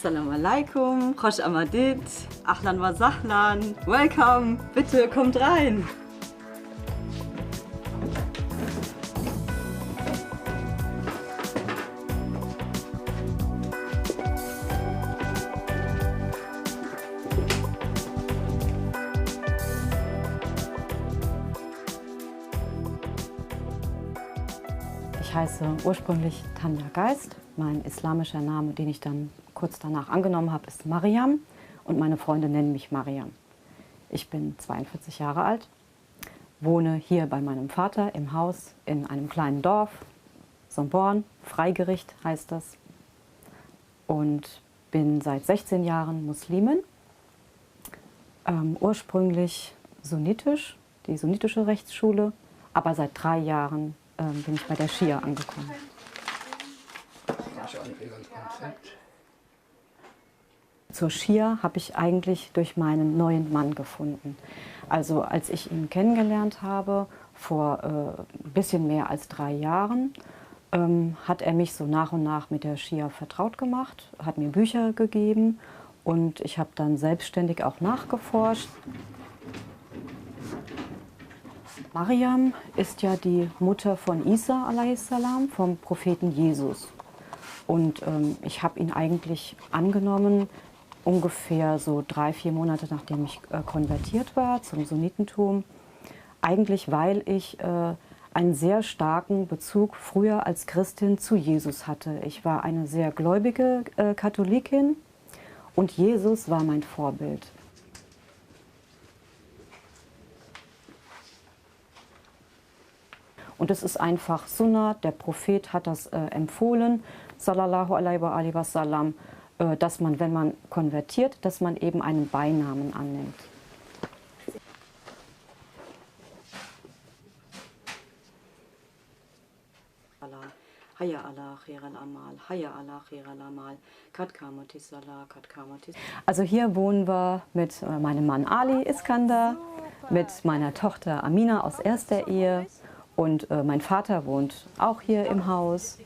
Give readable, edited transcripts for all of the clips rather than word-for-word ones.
Assalamu alaikum, Khosh Amadid, Ahlan wa Sahlan, welcome, bitte kommt rein. Ich heiße ursprünglich Tanja Geist. Mein islamischer Name, den ich dann kurz danach angenommen habe, ist Mariam und meine Freunde nennen mich Mariam. Ich bin 42 Jahre alt, wohne hier bei meinem Vater im Haus in einem kleinen Dorf, Somborn, Freigericht heißt das, und bin seit 16 Jahren Muslimin, ursprünglich sunnitisch, die sunnitische Rechtsschule, aber seit 3 Jahren bin ich bei der Schia angekommen. Zur Schia habe ich eigentlich durch meinen neuen Mann gefunden. Also als ich ihn kennengelernt habe, vor ein bisschen mehr als 3 Jahren, hat er mich so nach und nach mit der Schia vertraut gemacht, hat mir Bücher gegeben und ich habe dann selbstständig auch nachgeforscht. Mariam ist ja die Mutter von Isa a.s., vom Propheten Jesus. Und ich habe ihn eigentlich angenommen, ungefähr so 3, 4 Monate nachdem ich konvertiert war zum Sunnitentum. Eigentlich weil ich einen sehr starken Bezug früher als Christin zu Jesus hatte. Ich war eine sehr gläubige Katholikin und Jesus war mein Vorbild. Und es ist einfach Sunna, der Prophet hat das empfohlen, sallallahu alaihi wa sallam, dass man, wenn man konvertiert, dass man eben einen Beinamen annimmt. Also hier wohnen wir mit meinem Mann Ali Iskander, mit meiner Tochter Amina aus erster Ehe. Und mein Vater wohnt auch hier im Haus,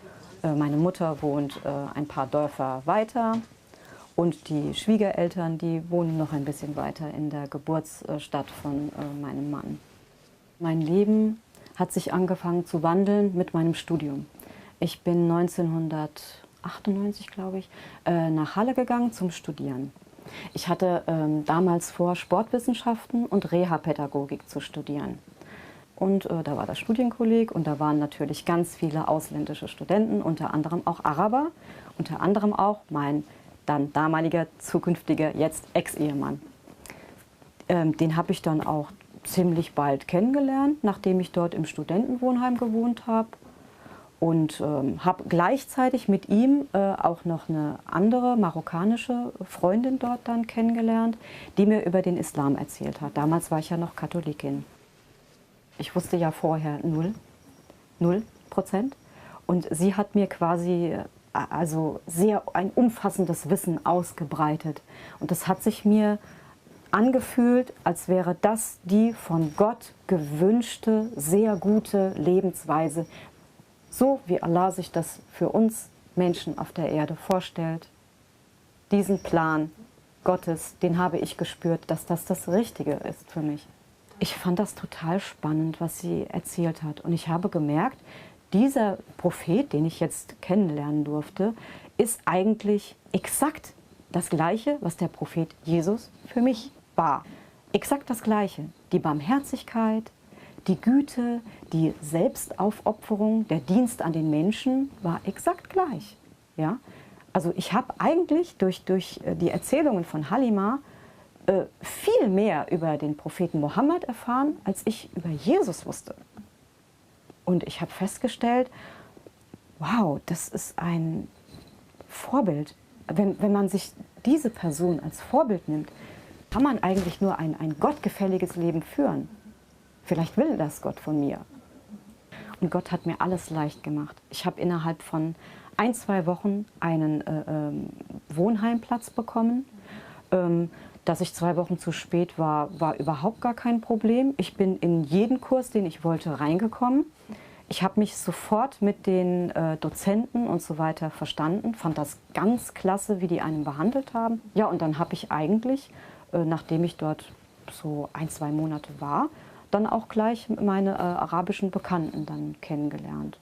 meine Mutter wohnt ein paar Dörfer weiter und die Schwiegereltern, die wohnen noch ein bisschen weiter in der Geburtsstadt von meinem Mann. Mein Leben hat sich angefangen zu wandeln mit meinem Studium. Ich bin 1998, glaube ich, nach Halle gegangen zum Studieren. Ich hatte damals vor, Sportwissenschaften und Reha-Pädagogik zu studieren. Und da war das Studienkolleg und da waren natürlich ganz viele ausländische Studenten, unter anderem auch Araber, unter anderem auch mein dann damaliger, zukünftiger, jetzt Ex-Ehemann. Den habe ich dann auch ziemlich bald kennengelernt, nachdem ich dort im Studentenwohnheim gewohnt habe. Und habe gleichzeitig mit ihm auch noch eine andere marokkanische Freundin dort dann kennengelernt, die mir über den Islam erzählt hat. Damals war ich ja noch Katholikin. Ich wusste ja vorher 0%. Und sie hat mir quasi also sehr ein umfassendes Wissen ausgebreitet. Und das hat sich mir angefühlt, als wäre das die von Gott gewünschte, sehr gute Lebensweise, so wie Allah sich das für uns Menschen auf der Erde vorstellt. Diesen Plan Gottes, den habe ich gespürt, dass das das Richtige ist für mich. Ich fand das total spannend, was sie erzählt hat. Und ich habe gemerkt, dieser Prophet, den ich jetzt kennenlernen durfte, ist eigentlich exakt das Gleiche, was der Prophet Jesus für mich war. Exakt das Gleiche. Die Barmherzigkeit, die Güte, die Selbstaufopferung, der Dienst an den Menschen war exakt gleich. Ja? Also ich habe eigentlich durch die Erzählungen von Halima viel mehr über den Propheten Mohammed erfahren, als ich über Jesus wusste. Und ich habe festgestellt, wow, das ist ein Vorbild. Wenn man sich diese Person als Vorbild nimmt, kann man eigentlich nur ein gottgefälliges Leben führen. Vielleicht will das Gott von mir. Und Gott hat mir alles leicht gemacht. Ich habe innerhalb von 1, 2 Wochen einen Wohnheimplatz bekommen. Dass ich 2 Wochen zu spät war, war überhaupt gar kein Problem. Ich bin in jeden Kurs, den ich wollte, reingekommen. Ich habe mich sofort mit den Dozenten und so weiter verstanden, fand das ganz klasse, wie die einen behandelt haben. Ja, und dann habe ich eigentlich, nachdem ich dort so 1, 2 Monate war, dann auch gleich meine arabischen Bekannten dann kennengelernt.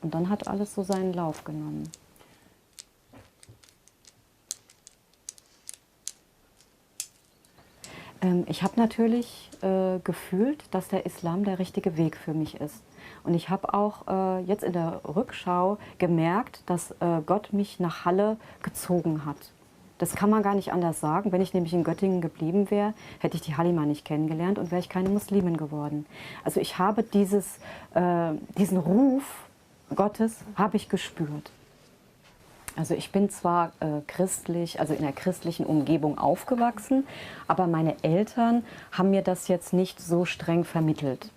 Und dann hat alles so seinen Lauf genommen. Ich habe natürlich gefühlt, dass der Islam der richtige Weg für mich ist. Und ich habe auch jetzt in der Rückschau gemerkt, dass Gott mich nach Halle gezogen hat. Das kann man gar nicht anders sagen. Wenn ich nämlich in Göttingen geblieben wäre, hätte ich die Halima nicht kennengelernt und wäre ich keine Muslimin geworden. Also ich habe diesen Ruf Gottes habe ich gespürt. Also ich bin zwar christlich, also in einer christlichen Umgebung aufgewachsen, aber meine Eltern haben mir das jetzt nicht so streng vermittelt.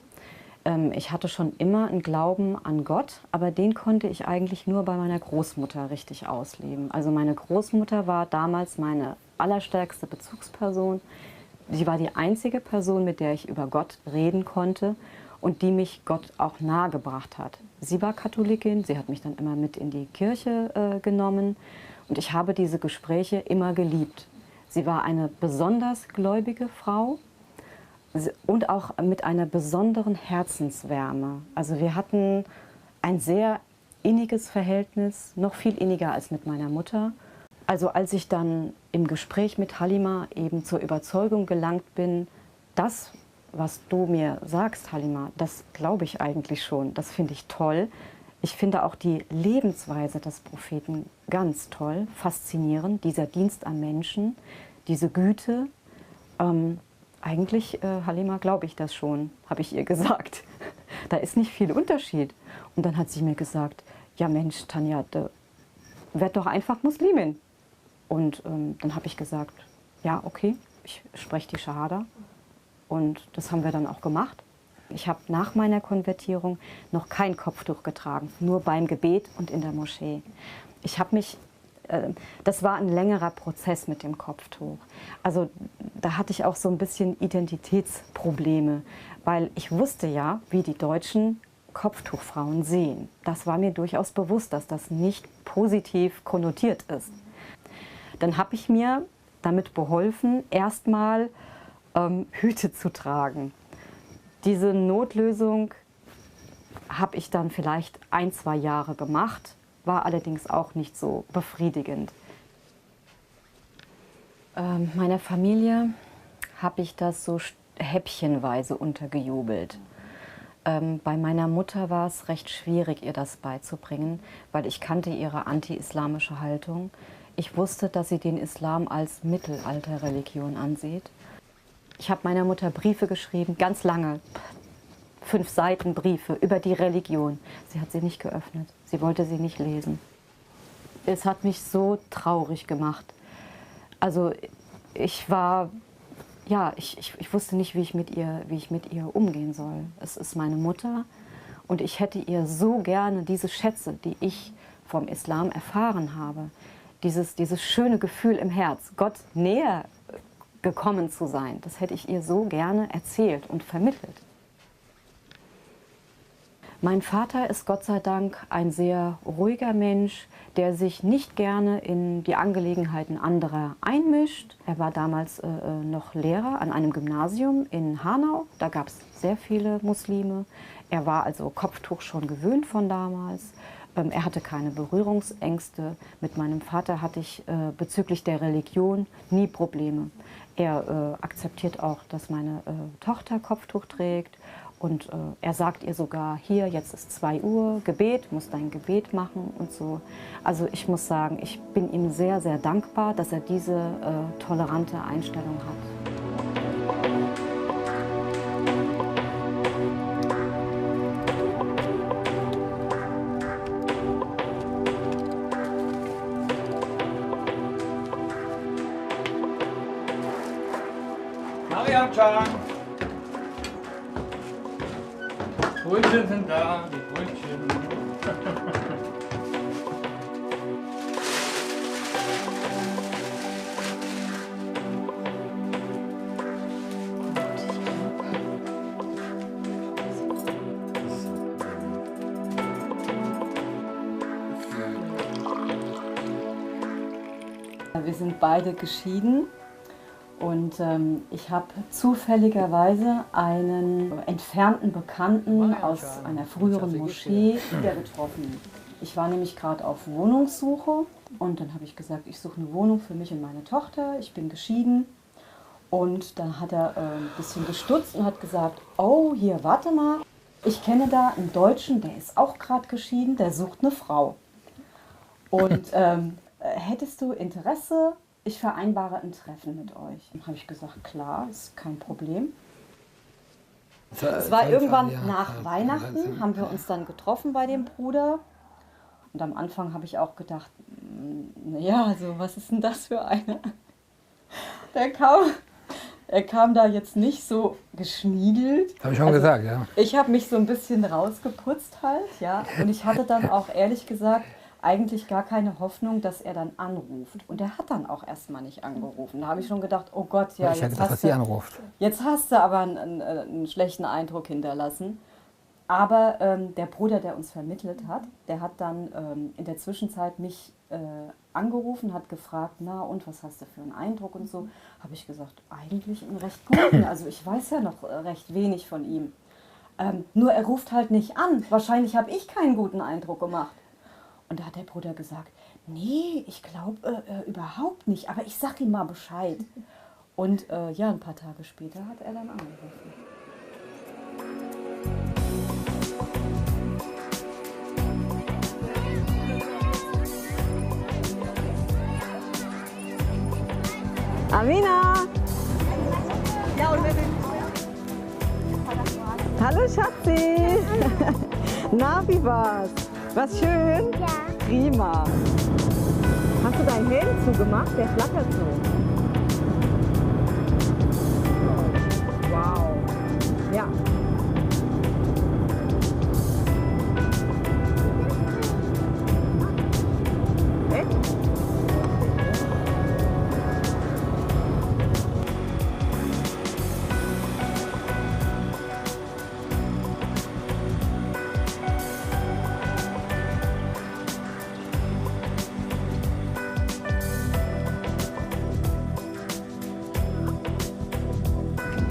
Ich hatte schon immer einen Glauben an Gott, aber den konnte ich eigentlich nur bei meiner Großmutter richtig ausleben. Also meine Großmutter war damals meine allerstärkste Bezugsperson. Sie war die einzige Person, mit der ich über Gott reden konnte und die mich Gott auch nahegebracht hat. Sie war Katholikin, sie hat mich dann immer mit in die Kirche genommen und ich habe diese Gespräche immer geliebt. Sie war eine besonders gläubige Frau und auch mit einer besonderen Herzenswärme. Also wir hatten ein sehr inniges Verhältnis, noch viel inniger als mit meiner Mutter. Also als ich dann im Gespräch mit Halima eben zur Überzeugung gelangt bin, das, was du mir sagst, Halima, das glaube ich eigentlich schon. Das finde ich toll. Ich finde auch die Lebensweise des Propheten ganz toll, faszinierend. Dieser Dienst am Menschen, diese Güte. Eigentlich, Halima, glaube ich das schon, habe ich ihr gesagt. Da ist nicht viel Unterschied. Und dann hat sie mir gesagt, ja Mensch, Tanja, werd doch einfach Muslimin. Und dann habe ich gesagt, ja, okay, ich spreche die Schahada. Und das haben wir dann auch gemacht. Ich habe nach meiner Konvertierung noch kein Kopftuch getragen, nur beim Gebet und in der Moschee. Ich habe mich, das war ein längerer Prozess mit dem Kopftuch. Also da hatte ich auch so ein bisschen Identitätsprobleme, weil ich wusste ja, wie die deutschen Kopftuchfrauen sehen. Das war mir durchaus bewusst, dass das nicht positiv konnotiert ist. Dann habe ich mir damit beholfen, erstmal Hüte zu tragen. Diese Notlösung habe ich dann vielleicht 1, 2 Jahre gemacht, war allerdings auch nicht so befriedigend. Meiner Familie habe ich das so häppchenweise untergejubelt. Bei meiner Mutter war es recht schwierig, ihr das beizubringen, weil ich kannte ihre anti-islamische Haltung. Ich wusste, dass sie den Islam als Mittelalterreligion ansieht. Ich habe meiner Mutter Briefe geschrieben, ganz lange, 5 Seiten Briefe über die Religion. Sie hat sie nicht geöffnet, sie wollte sie nicht lesen. Es hat mich so traurig gemacht. Also ich war, ja, ich wusste nicht, wie ich mit ihr umgehen soll. Es ist meine Mutter und ich hätte ihr so gerne diese Schätze, die ich vom Islam erfahren habe, dieses schöne Gefühl im Herz, Gott näher gekommen zu sein, das hätte ich ihr so gerne erzählt und vermittelt. Mein Vater ist Gott sei Dank ein sehr ruhiger Mensch, der sich nicht gerne in die Angelegenheiten anderer einmischt. Er war damals noch Lehrer an einem Gymnasium in Hanau, da gab es sehr viele Muslime. Er war also Kopftuch schon gewöhnt von damals. Er hatte keine Berührungsängste. Mit meinem Vater hatte ich bezüglich der Religion nie Probleme. Er akzeptiert auch, dass meine Tochter Kopftuch trägt und er sagt ihr sogar, hier, jetzt ist 2 Uhr, Gebet, musst dein Gebet machen und so. Also ich muss sagen, ich bin ihm sehr, sehr dankbar, dass er diese tolerante Einstellung hat. Mariam-Chan! Brötchen sind da, die Brötchen. Wir sind beide geschieden und ich habe zufälligerweise einen entfernten Bekannten aus einer früheren Moschee wieder getroffen. Ich war nämlich gerade auf Wohnungssuche und dann habe ich gesagt, ich suche eine Wohnung für mich und meine Tochter. Ich bin geschieden. Und dann hat er ein bisschen gestutzt und hat gesagt, oh, hier, warte mal, ich kenne da einen Deutschen, der ist auch gerade geschieden, der sucht eine Frau. Und hättest du Interesse, ich vereinbare ein Treffen mit euch. Dann habe ich gesagt, klar, ist kein Problem. Es war irgendwann nach Weihnachten, haben wir uns dann getroffen bei dem Bruder. Und am Anfang habe ich auch gedacht, naja, also was ist denn das für einer? Er kam da jetzt nicht so geschniedelt. Habe ich schon gesagt, ja. Ich habe mich so ein bisschen rausgeputzt halt, ja. Und ich hatte dann auch ehrlich gesagt eigentlich gar keine Hoffnung, dass er dann anruft. Und er hat dann auch erstmal nicht angerufen. Da habe ich schon gedacht, oh Gott, ja, jetzt hast du aber einen schlechten Eindruck hinterlassen. Aber der Bruder, der uns vermittelt hat, der hat dann in der Zwischenzeit mich angerufen, hat gefragt, na und was hast du für einen Eindruck und so. Habe ich gesagt, eigentlich einen recht guten. Also ich weiß ja noch recht wenig von ihm. Nur er ruft halt nicht an. Wahrscheinlich habe ich keinen guten Eindruck gemacht. Und da hat der Bruder gesagt, nee, ich glaube überhaupt nicht, aber ich sag ihm mal Bescheid. Und ja, ein paar Tage später hat er dann angerufen. Amina! Hallo Schatzi! Na, wie war's? Was schön? Ja. Prima. Hast du deinen Helm zugemacht? Der flattert so. Wow. Ja. Echt?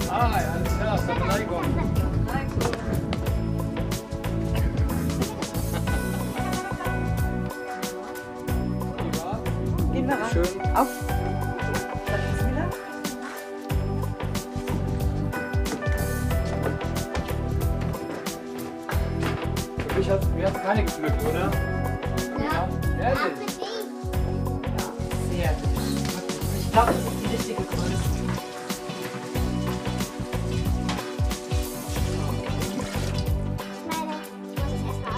Hi, alles klar, Assalamualaikum. Gehen wir rein. Schön. Auf. Bismillah. Für mich hast du keine gepflückt, oder? Ja. Ehrlich? Auch für dich. Sehr hübsch. Ich glaube, das ist die richtige Größe.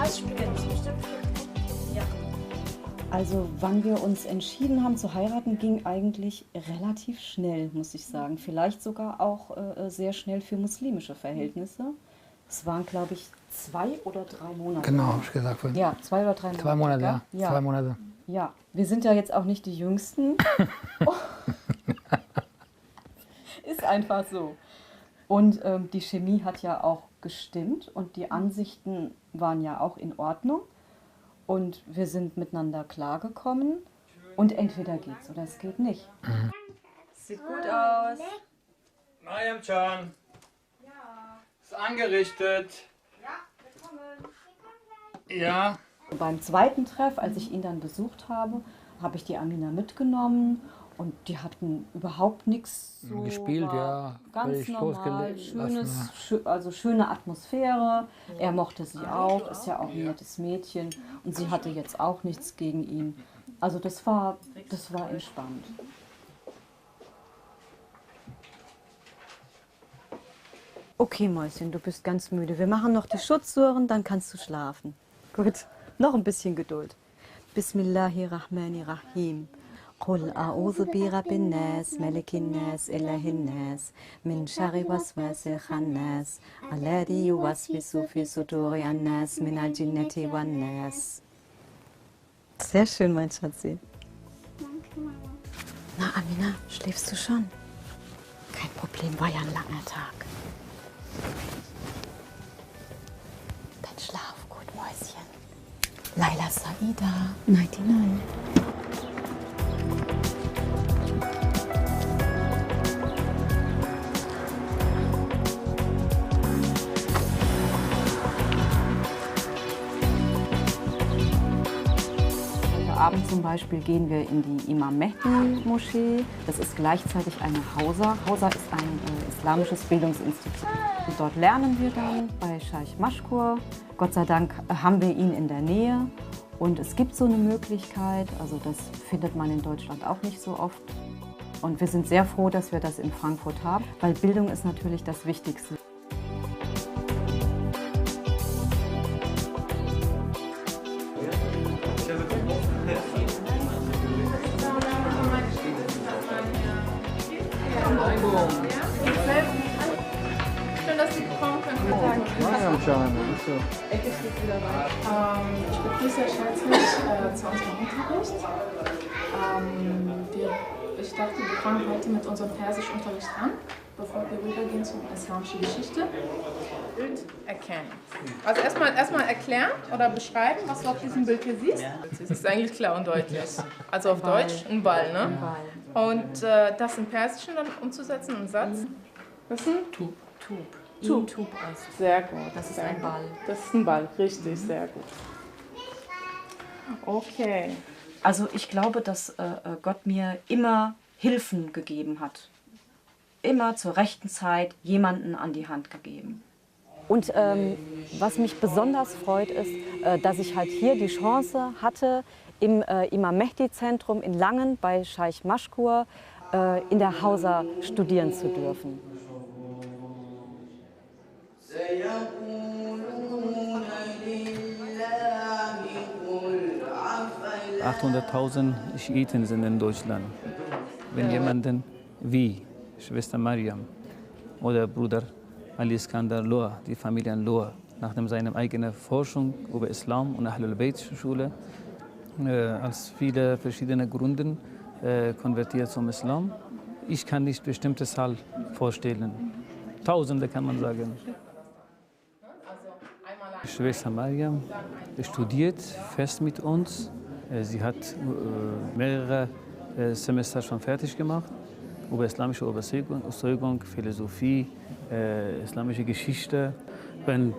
Ausspielen. Das ist bestimmt viel. Also wann wir uns entschieden haben zu heiraten, ging eigentlich relativ schnell, muss ich sagen. Vielleicht sogar auch sehr schnell für muslimische Verhältnisse. Es waren, glaube ich, 2 oder 3 Monate. Genau, habe ich gesagt vorhin. Ja, 2 oder 3 Monate. 2 Monate, ja. Ja. 2 Monate. Ja, wir sind ja jetzt auch nicht die Jüngsten. Ist einfach so. Und die Chemie hat ja auch gestimmt und die Ansichten waren ja auch in Ordnung. Und wir sind miteinander klargekommen. Und entweder geht's oder es geht nicht. Sieht gut aus. Mariam Can. Ist angerichtet. Ja. Beim zweiten Treff, als ich ihn dann besucht habe, habe ich die Amina mitgenommen. Und die hatten überhaupt nichts so Gespielt, war ja. ganz Völlig normal, losgelassen, also schöne Atmosphäre. Er mochte sie auch, ist ja auch ein nettes Mädchen. Und sie hatte jetzt auch nichts gegen ihn. Also das war entspannt. Okay, Mäuschen, du bist ganz müde. Wir machen noch die Schutzsuren, dann kannst du schlafen. Gut, noch ein bisschen Geduld. Bismillahirrahmanirrahim. قل أعوذ برب الناس ملك الناس إله الناس من شر وسواس الخناس الذي يوسوس في صدور الناس من الجنة والناس. Sehr schön, mein Schatzi. Danke, Mama. Na, Amina, schläfst du schon? Kein Problem, war ja ein langer Tag. Dann schlaf gut, Mäuschen. Laila Saida. Nighty night. zum Beispiel gehen wir in die Imam Mehdi Moschee. Das ist gleichzeitig eine Hausa. Hausa ist ein islamisches Bildungsinstitut. Und dort lernen wir dann bei Scheich Maschkur. Gott sei Dank haben wir ihn in der Nähe. Und es gibt so eine Möglichkeit, also das findet man in Deutschland auch nicht so oft. Und wir sind sehr froh, dass wir das in Frankfurt haben, weil Bildung ist natürlich das Wichtigste. Schön, dass Sie gekommen sind. Ich begrüße euch herzlich zu unserem Unterricht. Ich dachte, wir fangen heute mit unserem Persischunterricht an, bevor wir rübergehen zur islamischen Geschichte. Bild erkennen. Also erstmal erklären oder beschreiben, was du auf diesem Bild hier siehst. Das ist eigentlich klar und deutlich. Also auf Deutsch ein Ball, ne? Und das im Persischen dann umzusetzen, einen Satz. Was ist ein Tub? Tub. Sehr gut. Das ist ein Ball. Das ist ein Ball, richtig, sehr gut. Okay. Also ich glaube, dass Gott mir immer Hilfen gegeben hat. Immer zur rechten Zeit jemanden an die Hand gegeben. Und was mich besonders freut, ist, dass ich halt hier die Chance hatte, im Imam Mehdi Zentrum in Langen bei Scheich Maschkur in der Hausa studieren zu dürfen. 800.000 Schiiten sind in Deutschland. Wenn jemanden wie Schwester Mariam oder Bruder Ali Iskandar Loa, die Familien Loa, nach seiner eigenen Forschung über Islam und Ahlul Bayt Schule, aus vielen verschiedenen Gründen konvertiert zum Islam. Ich kann nicht bestimmte Zahl vorstellen. Tausende kann man sagen. Schwester Mariam studiert fest mit uns. Sie hat mehrere Semester schon fertig gemacht über islamische Überzeugung, Philosophie, islamische Geschichte. Wenn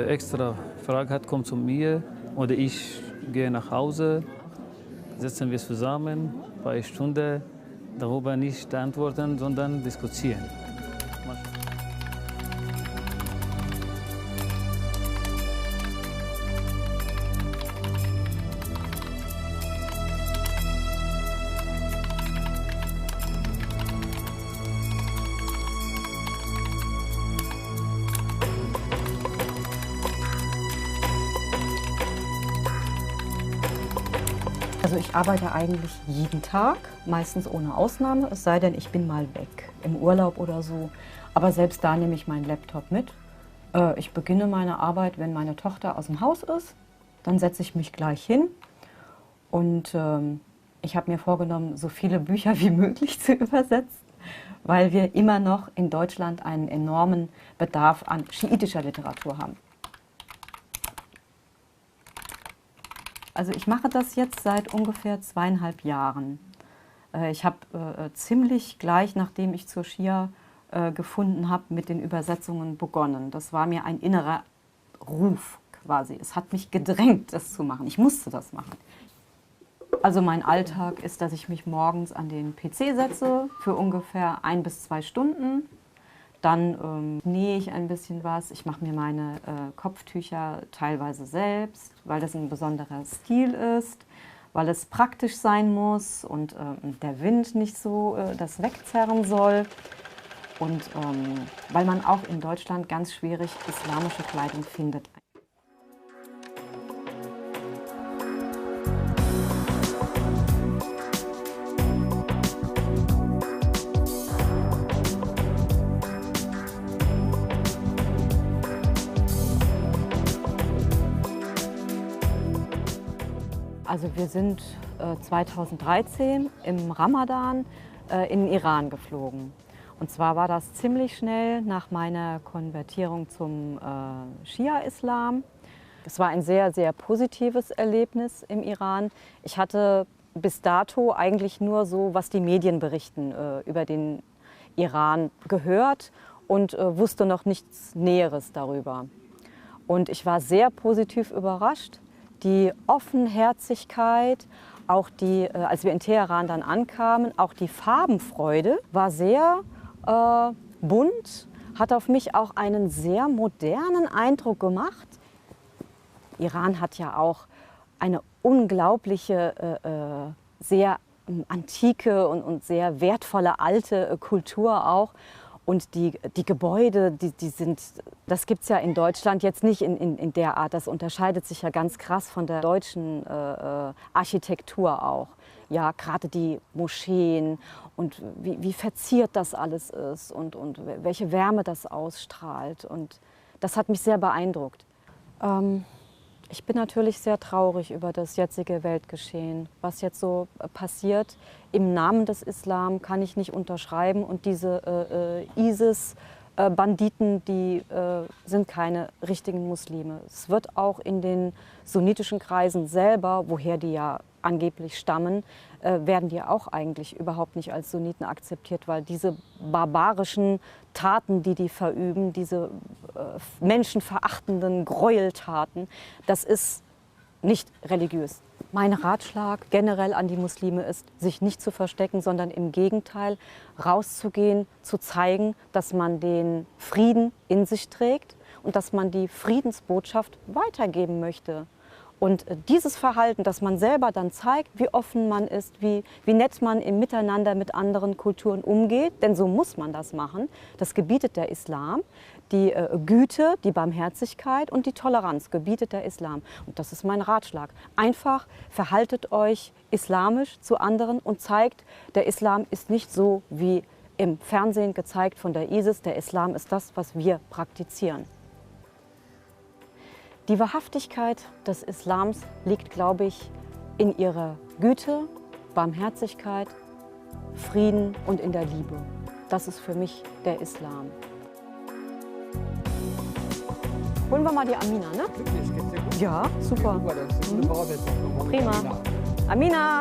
extra Frage hat, kommt zu mir oder ich gehe nach Hause, setzen wir zusammen, ein paar Stunden darüber nicht antworten, sondern diskutieren. Also ich arbeite eigentlich jeden Tag, meistens ohne Ausnahme, es sei denn, ich bin mal weg, im Urlaub oder so. Aber selbst da nehme ich meinen Laptop mit. Ich beginne meine Arbeit, wenn meine Tochter aus dem Haus ist. Dann setze ich mich gleich hin und ich habe mir vorgenommen, so viele Bücher wie möglich zu übersetzen, weil wir immer noch in Deutschland einen enormen Bedarf an schiitischer Literatur haben. Also ich mache das jetzt seit ungefähr 2,5 Jahren. Ich habe ziemlich gleich, nachdem ich zur Schia gefunden habe, mit den Übersetzungen begonnen. Das war mir ein innerer Ruf quasi. Es hat mich gedrängt, das zu machen. Ich musste das machen. Also mein Alltag ist, dass ich mich morgens an den PC setze für ungefähr 1 bis 2 Stunden. Dann nähe ich ein bisschen was. Ich mache mir meine Kopftücher teilweise selbst, weil das ein besonderer Stil ist, weil es praktisch sein muss und der Wind nicht so das wegzerren soll. Und weil man auch in Deutschland ganz schwierig islamische Kleidung findet. Also wir sind 2013 im Ramadan in den Iran geflogen. Und zwar war das ziemlich schnell nach meiner Konvertierung zum Schia-Islam. Es war ein sehr, sehr positives Erlebnis im Iran. Ich hatte bis dato eigentlich nur so, was die Medien berichten, über den Iran gehört und wusste noch nichts Näheres darüber. Und ich war sehr positiv überrascht. Die Offenherzigkeit, Auch als wir in Teheran dann ankamen, auch die Farbenfreude war sehr bunt, hat auf mich auch einen sehr modernen Eindruck gemacht. Iran hat ja auch eine unglaubliche, sehr antike und sehr wertvolle alte Kultur auch. Und die Gebäude, das gibt es ja in Deutschland jetzt nicht in der Art. Das unterscheidet sich ja ganz krass von der deutschen Architektur auch. Ja, gerade die Moscheen und wie verziert das alles ist und welche Wärme das ausstrahlt. Und das hat mich sehr beeindruckt. Ich bin natürlich sehr traurig über das jetzige Weltgeschehen. Was jetzt so passiert im Namen des Islam, kann ich nicht unterschreiben. Und diese ISIS-Banditen, die sind keine richtigen Muslime. Es wird auch in den sunnitischen Kreisen selber, woher die ja angeblich stammen, werden die auch eigentlich überhaupt nicht als Sunniten akzeptiert, weil diese barbarischen Taten, die verüben, diese menschenverachtenden Gräueltaten, das ist nicht religiös. Mein Ratschlag generell an die Muslime ist, sich nicht zu verstecken, sondern im Gegenteil rauszugehen, zu zeigen, dass man den Frieden in sich trägt und dass man die Friedensbotschaft weitergeben möchte. Und dieses Verhalten, dass man selber dann zeigt, wie offen man ist, wie nett man im Miteinander mit anderen Kulturen umgeht, denn so muss man das machen, das gebietet der Islam. Die Güte, die Barmherzigkeit und die Toleranz gebietet der Islam. Und das ist mein Ratschlag. Einfach verhaltet euch islamisch zu anderen und zeigt, der Islam ist nicht so wie im Fernsehen gezeigt von der ISIS. Der Islam ist das, was wir praktizieren. Die Wahrhaftigkeit des Islams liegt, glaube ich, in ihrer Güte, Barmherzigkeit, Frieden und in der Liebe. Das ist für mich der Islam. Holen wir mal die Amina, ne? Wirklich, geht's dir gut? Ja, super. Super, das ist eine Voraussetzung. Prima. Amina!